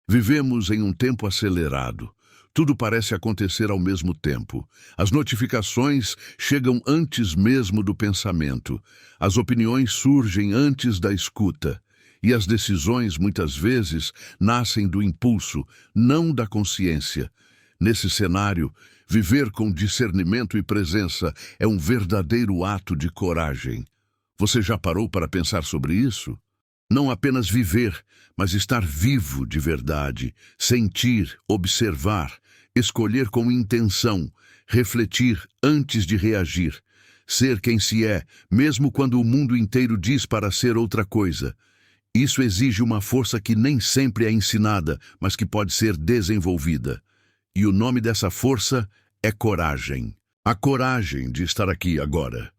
Vivemos em um tempo acelerado. Tudo parece acontecer ao mesmo tempo. As notificações chegam antes mesmo do pensamento. As opiniões surgem antes da escuta. E as decisões, muitas vezes, nascem do impulso, não da consciência. Nesse cenário, viver com discernimento e presença é um verdadeiro ato de coragem. Você já parou para pensar sobre isso? Não apenas viver, mas estar vivo de verdade, sentir, observar, escolher com intenção, refletir antes de reagir, ser quem se é, mesmo quando o mundo inteiro diz para ser outra coisa. Isso exige uma força que nem sempre é ensinada, mas que pode ser desenvolvida. E o nome dessa força é coragem. A coragem de estar aqui agora.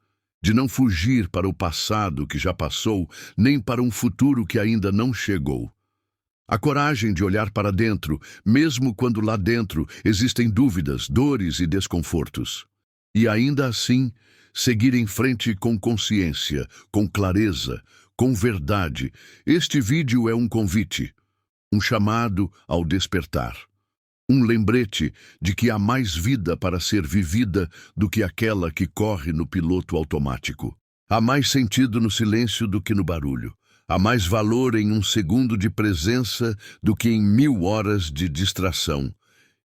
De não fugir para o passado que já passou, nem para um futuro que ainda não chegou. A coragem de olhar para dentro, mesmo quando lá dentro existem dúvidas, dores e desconfortos. E ainda assim, seguir em frente com consciência, com clareza, com verdade. Este vídeo é um convite, um chamado ao despertar. Um lembrete de que há mais vida para ser vivida do que aquela que corre no piloto automático. Há mais sentido no silêncio do que no barulho. Há mais valor em um segundo de presença do que em 1000 horas de distração.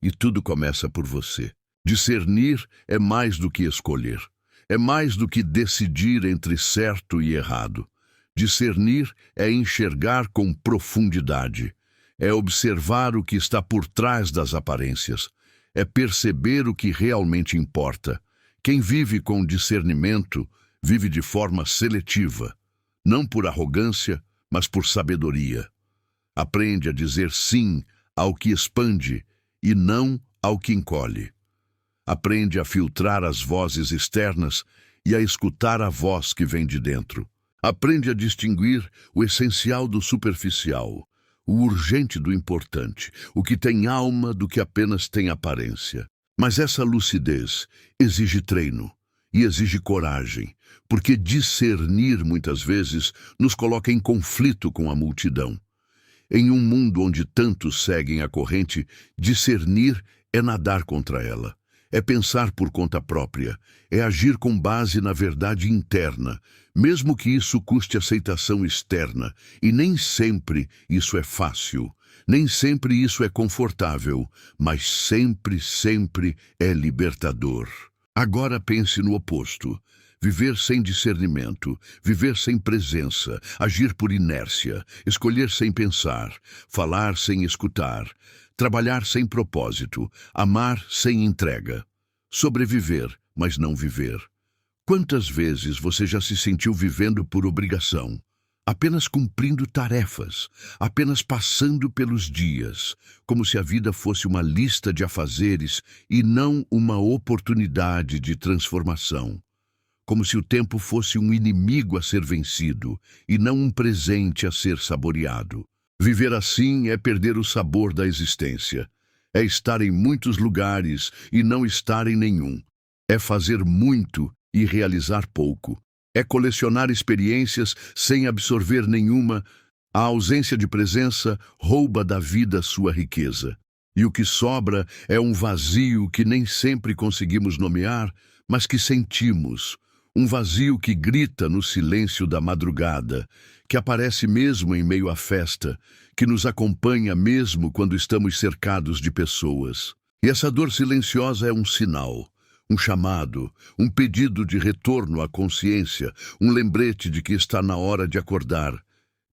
E tudo começa por você. Discernir é mais do que escolher. É mais do que decidir entre certo e errado. Discernir é enxergar com profundidade. É observar o que está por trás das aparências. É perceber o que realmente importa. Quem vive com discernimento, vive de forma seletiva. Não por arrogância, mas por sabedoria. Aprende a dizer sim ao que expande e não ao que encolhe. Aprende a filtrar as vozes externas e a escutar a voz que vem de dentro. Aprende a distinguir o essencial do superficial, o urgente do importante, o que tem alma do que apenas tem aparência. Mas essa lucidez exige treino e exige coragem, porque discernir muitas vezes nos coloca em conflito com a multidão. Em um mundo onde tantos seguem a corrente, discernir é nadar contra ela. É pensar por conta própria, é agir com base na verdade interna, mesmo que isso custe aceitação externa, e nem sempre isso é fácil, nem sempre isso é confortável, mas sempre, sempre é libertador. Agora pense no oposto. Viver sem discernimento, viver sem presença, agir por inércia, escolher sem pensar, falar sem escutar, trabalhar sem propósito, amar sem entrega, sobreviver, mas não viver. Quantas vezes você já se sentiu vivendo por obrigação, apenas cumprindo tarefas, apenas passando pelos dias, como se a vida fosse uma lista de afazeres e não uma oportunidade de transformação? Como se o tempo fosse um inimigo a ser vencido e não um presente a ser saboreado. Viver assim é perder o sabor da existência. É estar em muitos lugares e não estar em nenhum. É fazer muito e realizar pouco. É colecionar experiências sem absorver nenhuma. A ausência de presença rouba da vida sua riqueza. E o que sobra é um vazio que nem sempre conseguimos nomear, mas que sentimos. Um vazio que grita no silêncio da madrugada, que aparece mesmo em meio à festa, que nos acompanha mesmo quando estamos cercados de pessoas. E essa dor silenciosa é um sinal, um chamado, um pedido de retorno à consciência, um lembrete de que está na hora de acordar,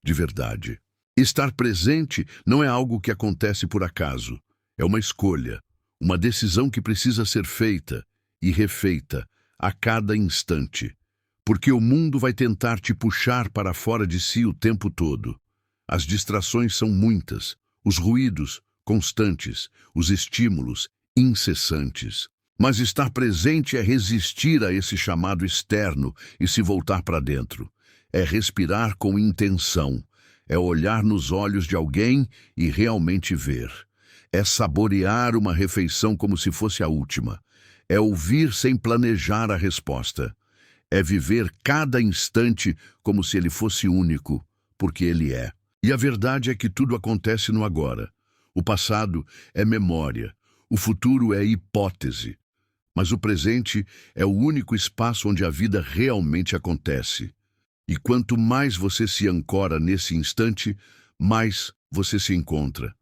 de verdade. Estar presente não é algo que acontece por acaso, é uma escolha, uma decisão que precisa ser feita e refeita a cada instante, porque o mundo vai tentar te puxar para fora de si o tempo todo. As distrações são muitas, os ruídos constantes, os estímulos incessantes. Mas estar presente é resistir a esse chamado externo e se voltar para dentro. É respirar com intenção, é olhar nos olhos de alguém e realmente ver. É saborear uma refeição como se fosse a última. É ouvir sem planejar a resposta. É viver cada instante como se ele fosse único, porque ele é. E a verdade é que tudo acontece no agora. O passado é memória, o futuro é hipótese, mas o presente é o único espaço onde a vida realmente acontece. E quanto mais você se ancora nesse instante, mais você se encontra.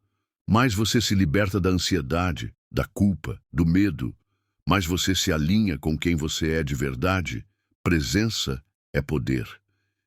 Mais você se liberta da ansiedade, da culpa, do medo. Mais você se alinha com quem você é de verdade. Presença é poder.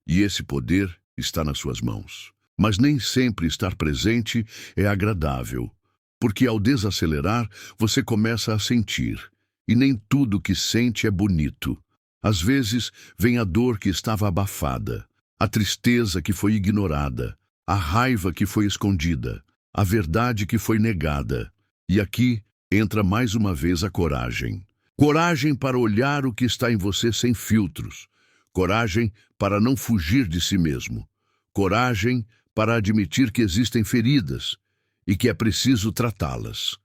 E esse poder está nas suas mãos. Mas nem sempre estar presente é agradável, porque ao desacelerar, você começa a sentir. E nem tudo que sente é bonito. Às vezes, vem a dor que estava abafada, a tristeza que foi ignorada, a raiva que foi escondida, a verdade que foi negada. E aqui entra mais uma vez a coragem. Coragem para olhar o que está em você sem filtros. Coragem para não fugir de si mesmo. Coragem para admitir que existem feridas e que é preciso tratá-las.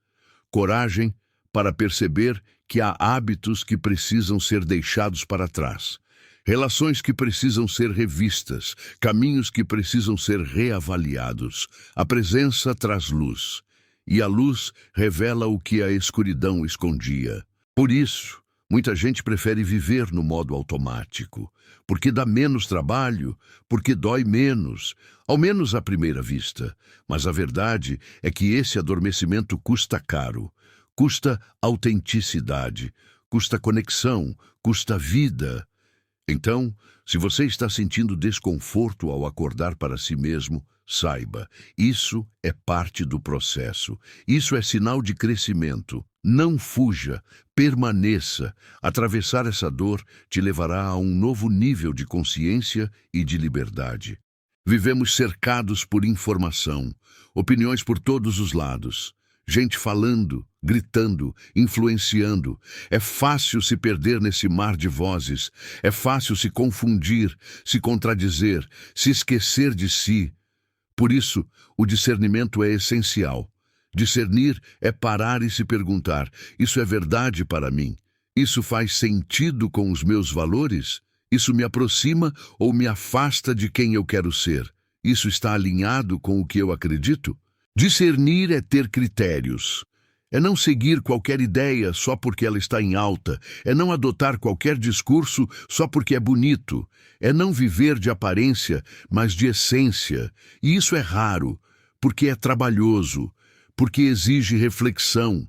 Coragem para perceber que há hábitos que precisam ser deixados para trás, relações que precisam ser revistas, caminhos que precisam ser reavaliados. A presença traz luz, e a luz revela o que a escuridão escondia. Por isso, muita gente prefere viver no modo automático, porque dá menos trabalho, porque dói menos, ao menos à primeira vista. Mas a verdade é que esse adormecimento custa caro. Custa autenticidade, custa conexão, custa vida. Então, se você está sentindo desconforto ao acordar para si mesmo, saiba, isso é parte do processo. Isso é sinal de crescimento. Não fuja, permaneça. Atravessar essa dor te levará a um novo nível de consciência e de liberdade. Vivemos cercados por informação, opiniões por todos os lados. Gente falando, gritando, influenciando. É fácil se perder nesse mar de vozes. É fácil se confundir, se contradizer, se esquecer de si. Por isso, o discernimento é essencial. Discernir é parar e se perguntar: isso é verdade para mim? Isso faz sentido com os meus valores? Isso me aproxima ou me afasta de quem eu quero ser? Isso está alinhado com o que eu acredito? Discernir é ter critérios. É não seguir qualquer ideia só porque ela está em alta. É não adotar qualquer discurso só porque é bonito. É não viver de aparência, mas de essência. E isso é raro, porque é trabalhoso, porque exige reflexão,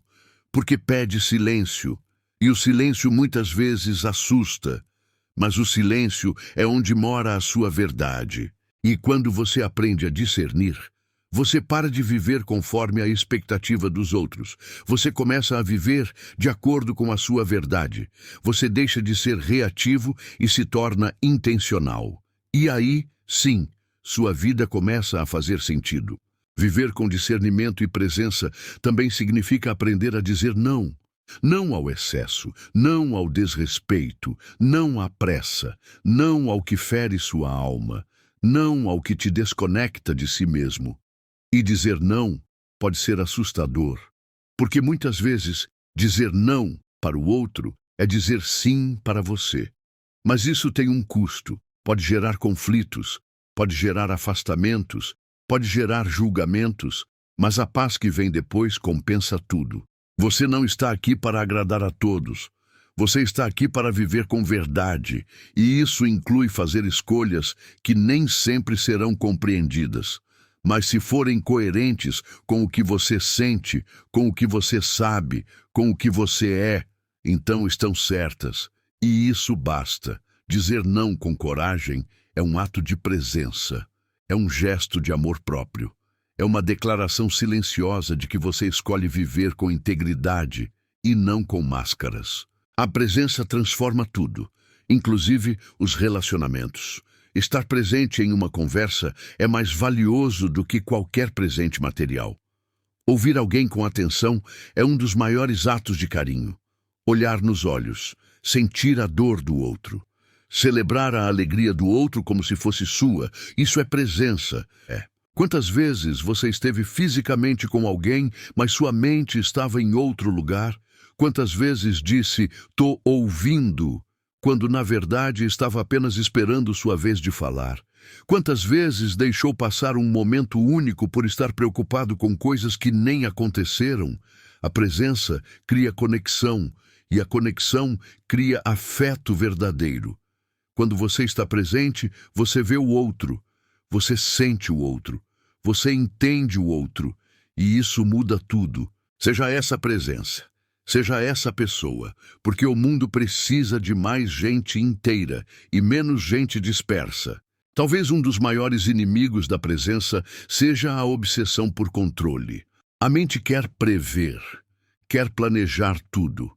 porque pede silêncio. E o silêncio muitas vezes assusta. Mas o silêncio é onde mora a sua verdade. E quando você aprende a discernir, você para de viver conforme a expectativa dos outros. Você começa a viver de acordo com a sua verdade. Você deixa de ser reativo e se torna intencional. E aí, sim, sua vida começa a fazer sentido. Viver com discernimento e presença também significa aprender a dizer não. Não ao excesso, não ao desrespeito, não à pressa, não ao que fere sua alma, não ao que te desconecta de si mesmo. E dizer não pode ser assustador, porque muitas vezes dizer não para o outro é dizer sim para você. Mas isso tem um custo, pode gerar conflitos, pode gerar afastamentos, pode gerar julgamentos, mas a paz que vem depois compensa tudo. Você não está aqui para agradar a todos. Você está aqui para viver com verdade, e isso inclui fazer escolhas que nem sempre serão compreendidas. Mas se forem coerentes com o que você sente, com o que você sabe, com o que você é, então estão certas. E isso basta. Dizer não com coragem é um ato de presença. É um gesto de amor próprio. É uma declaração silenciosa de que você escolhe viver com integridade e não com máscaras. A presença transforma tudo, inclusive os relacionamentos. Estar presente em uma conversa é mais valioso do que qualquer presente material. Ouvir alguém com atenção é um dos maiores atos de carinho. Olhar nos olhos, sentir a dor do outro, celebrar a alegria do outro como se fosse sua, isso é presença. Quantas vezes você esteve fisicamente com alguém, mas sua mente estava em outro lugar? Quantas vezes disse, "tô ouvindo", quando na verdade estava apenas esperando sua vez de falar? Quantas vezes deixou passar um momento único por estar preocupado com coisas que nem aconteceram? A presença cria conexão, e a conexão cria afeto verdadeiro. Quando você está presente, você vê o outro, você sente o outro, você entende o outro, e isso muda tudo. Seja essa presença, seja essa pessoa, porque o mundo precisa de mais gente inteira e menos gente dispersa. Talvez um dos maiores inimigos da presença seja a obsessão por controle. A mente quer prever, quer planejar tudo,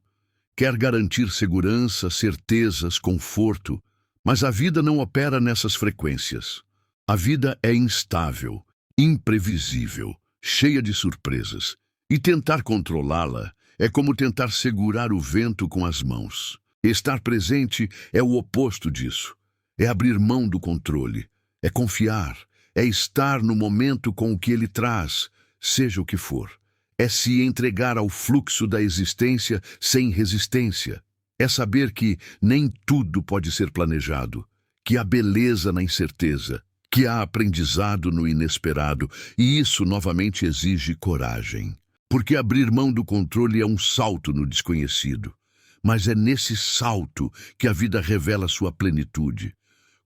quer garantir segurança, certezas, conforto, mas a vida não opera nessas frequências. A vida é instável, imprevisível, cheia de surpresas, e tentar controlá-la é como tentar segurar o vento com as mãos. Estar presente é o oposto disso. É abrir mão do controle, é confiar, é estar no momento com o que ele traz, seja o que for. É se entregar ao fluxo da existência sem resistência. É saber que nem tudo pode ser planejado, que há beleza na incerteza, que há aprendizado no inesperado, e isso novamente exige coragem. Porque abrir mão do controle é um salto no desconhecido, mas é nesse salto que a vida revela sua plenitude.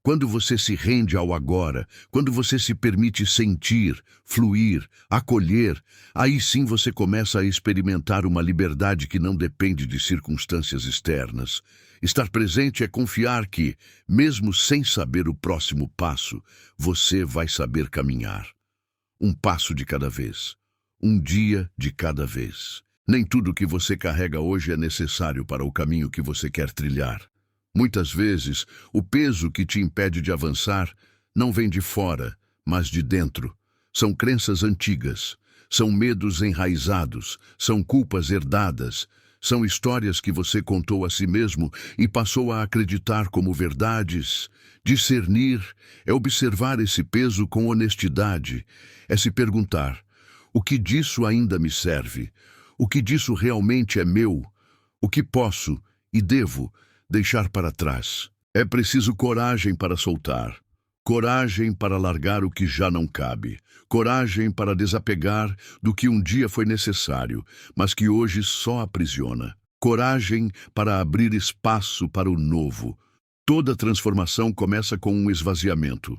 Quando você se rende ao agora, quando você se permite sentir, fluir, acolher, aí sim você começa a experimentar uma liberdade que não depende de circunstâncias externas. Estar presente é confiar que, mesmo sem saber o próximo passo, você vai saber caminhar. Um passo de cada vez, um dia de cada vez. Nem tudo que você carrega hoje é necessário para o caminho que você quer trilhar. Muitas vezes, o peso que te impede de avançar não vem de fora, mas de dentro. São crenças antigas, são medos enraizados, são culpas herdadas, são histórias que você contou a si mesmo e passou a acreditar como verdades. Discernir é observar esse peso com honestidade, é se perguntar: o que disso ainda me serve? O que disso realmente é meu? O que posso e devo deixar para trás? É preciso coragem para soltar, coragem para largar o que já não cabe, coragem para desapegar do que um dia foi necessário, mas que hoje só aprisiona, coragem para abrir espaço para o novo. Toda transformação começa com um esvaziamento.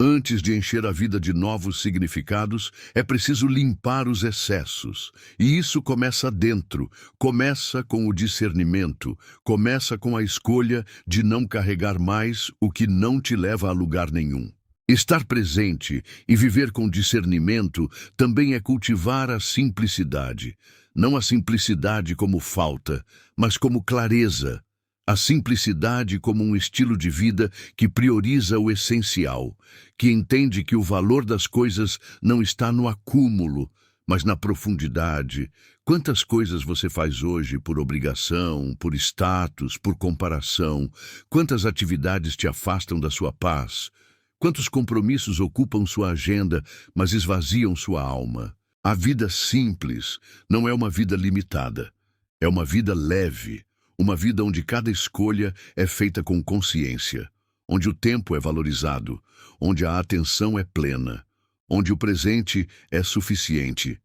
Antes de encher a vida de novos significados, é preciso limpar os excessos. E isso começa dentro, começa com o discernimento, começa com a escolha de não carregar mais o que não te leva a lugar nenhum. Estar presente e viver com discernimento também é cultivar a simplicidade. Não a simplicidade como falta, mas como clareza. A simplicidade como um estilo de vida que prioriza o essencial, que entende que o valor das coisas não está no acúmulo, mas na profundidade. Quantas coisas você faz hoje por obrigação, por status, por comparação? Quantas atividades te afastam da sua paz? Quantos compromissos ocupam sua agenda, mas esvaziam sua alma? A vida simples não é uma vida limitada, é uma vida leve. Uma vida onde cada escolha é feita com consciência, onde o tempo é valorizado, onde a atenção é plena, onde o presente é suficiente.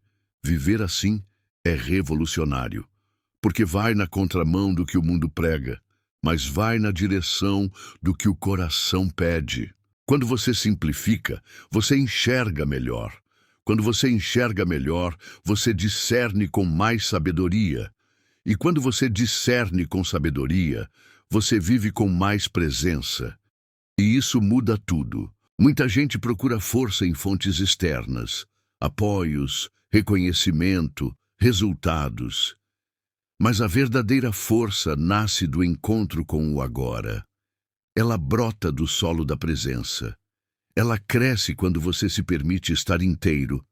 Viver assim é revolucionário, porque vai na contramão do que o mundo prega, mas vai na direção do que o coração pede. Quando você simplifica, você enxerga melhor. Quando você enxerga melhor, você discerne com mais sabedoria. E quando você discerne com sabedoria, você vive com mais presença. E isso muda tudo. Muita gente procura força em fontes externas, apoios, reconhecimento, resultados. Mas a verdadeira força nasce do encontro com o agora. Ela brota do solo da presença. Ela cresce quando você se permite estar inteiro.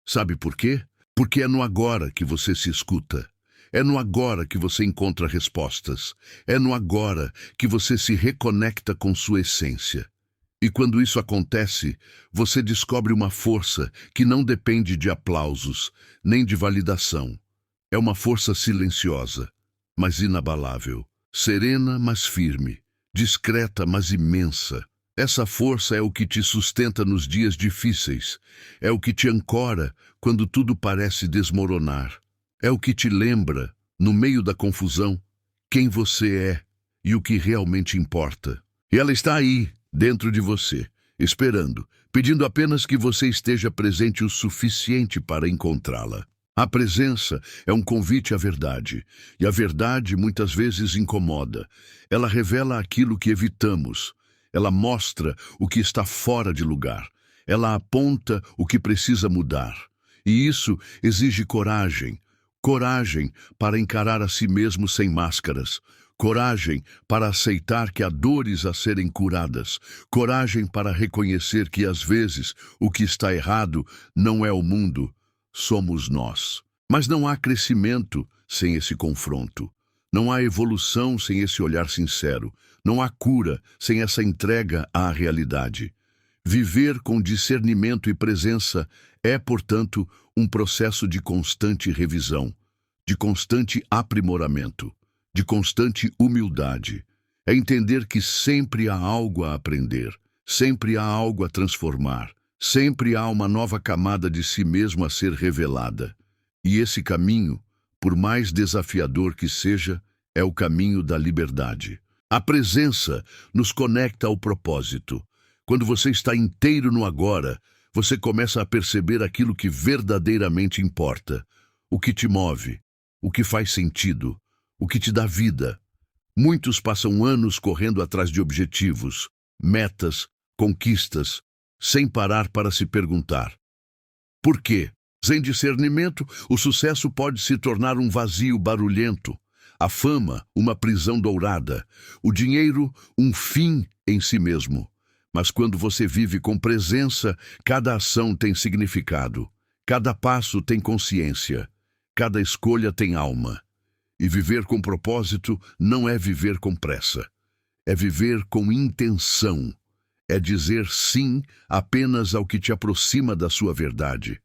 Sabe por quê? Porque é no agora que você se escuta. É no agora que você encontra respostas. É no agora que você se reconecta com sua essência. E quando isso acontece, você descobre uma força que não depende de aplausos, nem de validação. É uma força silenciosa, mas inabalável. Serena, mas firme. Discreta, mas imensa. Essa força é o que te sustenta nos dias difíceis, é o que te ancora quando tudo parece desmoronar, é o que te lembra, no meio da confusão, quem você é e o que realmente importa. E ela está aí, dentro de você, esperando, pedindo apenas que você esteja presente o suficiente para encontrá-la. A presença é um convite à verdade, e a verdade muitas vezes incomoda. Ela revela aquilo que evitamos. Ela mostra o que está fora de lugar. Ela aponta o que precisa mudar. E isso exige coragem. Coragem para encarar a si mesmo sem máscaras. Coragem para aceitar que há dores a serem curadas. Coragem para reconhecer que, às vezes, o que está errado não é o mundo, somos nós. Mas não há crescimento sem esse confronto. Não há evolução sem esse olhar sincero. Não há cura sem essa entrega à realidade. Viver com discernimento e presença é, portanto, um processo de constante revisão, de constante aprimoramento, de constante humildade. É entender que sempre há algo a aprender, sempre há algo a transformar, sempre há uma nova camada de si mesmo a ser revelada. E esse caminho, por mais desafiador que seja, é o caminho da liberdade. A presença nos conecta ao propósito. Quando você está inteiro no agora, você começa a perceber aquilo que verdadeiramente importa, o que te move, o que faz sentido, o que te dá vida. Muitos passam anos correndo atrás de objetivos, metas, conquistas, sem parar para se perguntar: por quê? Sem discernimento, o sucesso pode se tornar um vazio barulhento, a fama, uma prisão dourada, o dinheiro, um fim em si mesmo. Mas quando você vive com presença, cada ação tem significado, cada passo tem consciência, cada escolha tem alma. E viver com propósito não é viver com pressa, é viver com intenção, é dizer sim apenas ao que te aproxima da sua verdade,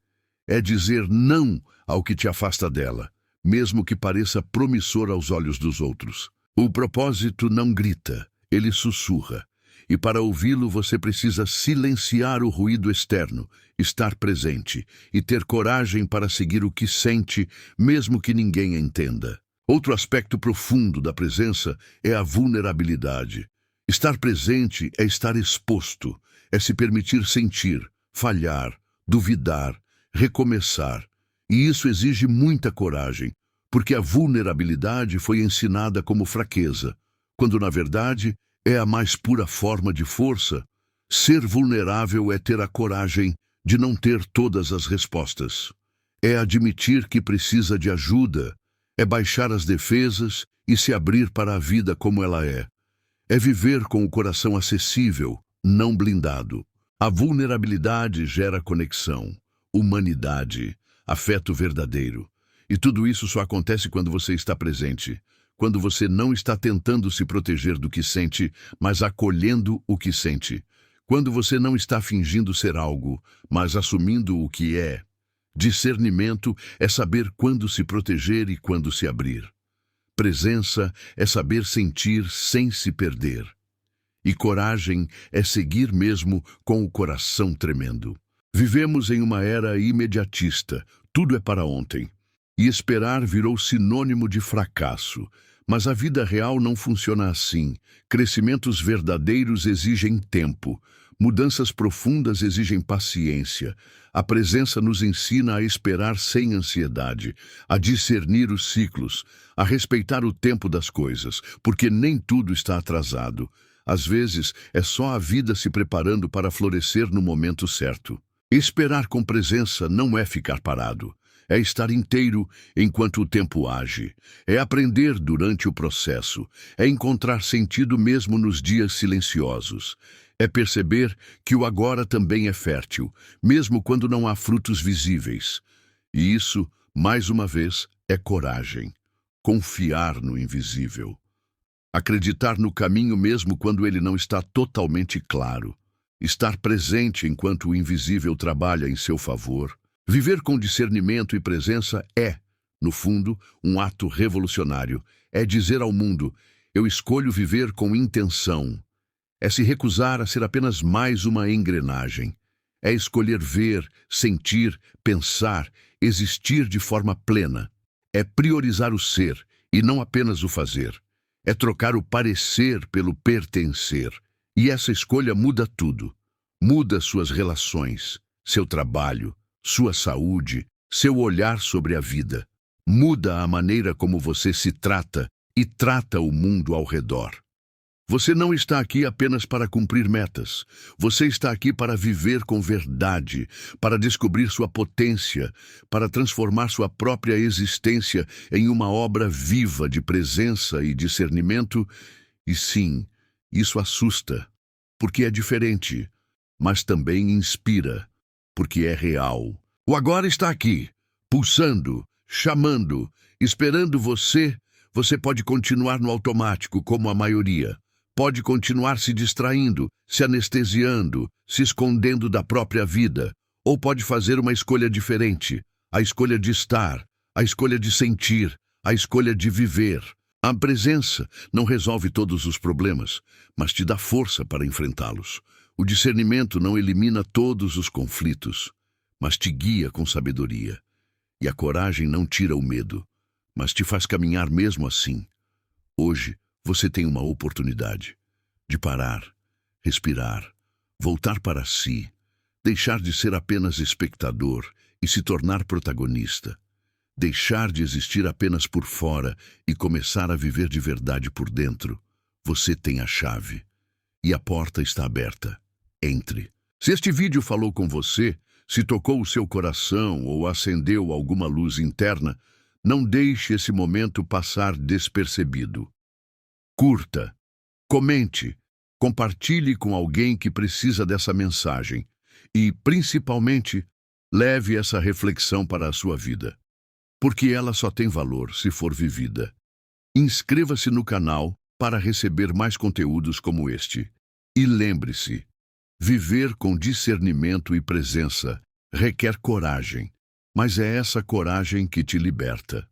é dizer não ao que te afasta dela, mesmo que pareça promissor aos olhos dos outros. O propósito não grita, ele sussurra. E para ouvi-lo você precisa silenciar o ruído externo, estar presente e ter coragem para seguir o que sente, mesmo que ninguém entenda. Outro aspecto profundo da presença é a vulnerabilidade. Estar presente é estar exposto, é se permitir sentir, falhar, duvidar, recomeçar. E isso exige muita coragem, porque a vulnerabilidade foi ensinada como fraqueza, quando na verdade é a mais pura forma de força. Ser vulnerável é ter a coragem de não ter todas as respostas. É admitir que precisa de ajuda, é baixar as defesas e se abrir para a vida como ela é. É viver com o coração acessível, não blindado. A vulnerabilidade gera conexão, humanidade, afeto verdadeiro. E tudo isso só acontece quando você está presente, quando você não está tentando se proteger do que sente, mas acolhendo o que sente. Quando você não está fingindo ser algo, mas assumindo o que é. Discernimento é saber quando se proteger e quando se abrir. Presença é saber sentir sem se perder. E coragem é seguir mesmo com o coração tremendo. Vivemos em uma era imediatista, tudo é para ontem. E esperar virou sinônimo de fracasso. Mas a vida real não funciona assim. Crescimentos verdadeiros exigem tempo. Mudanças profundas exigem paciência. A presença nos ensina a esperar sem ansiedade, a discernir os ciclos, a respeitar o tempo das coisas, porque nem tudo está atrasado. Às vezes, é só a vida se preparando para florescer no momento certo. Esperar com presença não é ficar parado. É estar inteiro enquanto o tempo age. É aprender durante o processo. É encontrar sentido mesmo nos dias silenciosos. É perceber que o agora também é fértil, mesmo quando não há frutos visíveis. E isso, mais uma vez, é coragem. Confiar no invisível. Acreditar no caminho mesmo quando ele não está totalmente claro. Estar presente enquanto o invisível trabalha em seu favor. Viver com discernimento e presença é, no fundo, um ato revolucionário. É dizer ao mundo: eu escolho viver com intenção. É se recusar a ser apenas mais uma engrenagem. É escolher ver, sentir, pensar, existir de forma plena. É priorizar o ser e não apenas o fazer. É trocar o parecer pelo pertencer. E essa escolha muda tudo. Muda suas relações, seu trabalho, sua saúde, seu olhar sobre a vida. Muda a maneira como você se trata e trata o mundo ao redor. Você não está aqui apenas para cumprir metas. Você está aqui para viver com verdade, para descobrir sua potência, para transformar sua própria existência em uma obra viva de presença e discernimento. E sim, isso assusta, porque é diferente, mas também inspira, porque é real. O agora está aqui, pulsando, chamando, esperando você. Você pode continuar no automático, como a maioria. Pode continuar se distraindo, se anestesiando, se escondendo da própria vida. Ou pode fazer uma escolha diferente. A escolha de estar, a escolha de sentir, a escolha de viver. A presença não resolve todos os problemas, mas te dá força para enfrentá-los. O discernimento não elimina todos os conflitos, mas te guia com sabedoria. E a coragem não tira o medo, mas te faz caminhar mesmo assim. Hoje, você tem uma oportunidade de parar, respirar, voltar para si, deixar de ser apenas espectador e se tornar protagonista. Deixar de existir apenas por fora e começar a viver de verdade por dentro. Você tem a chave. E a porta está aberta. Entre. Se este vídeo falou com você, se tocou o seu coração ou acendeu alguma luz interna, não deixe esse momento passar despercebido. Curta, comente, compartilhe com alguém que precisa dessa mensagem e, principalmente, leve essa reflexão para a sua vida, porque ela só tem valor se for vivida. Inscreva-se no canal para receber mais conteúdos como este. E lembre-se, viver com discernimento e presença requer coragem, mas é essa coragem que te liberta.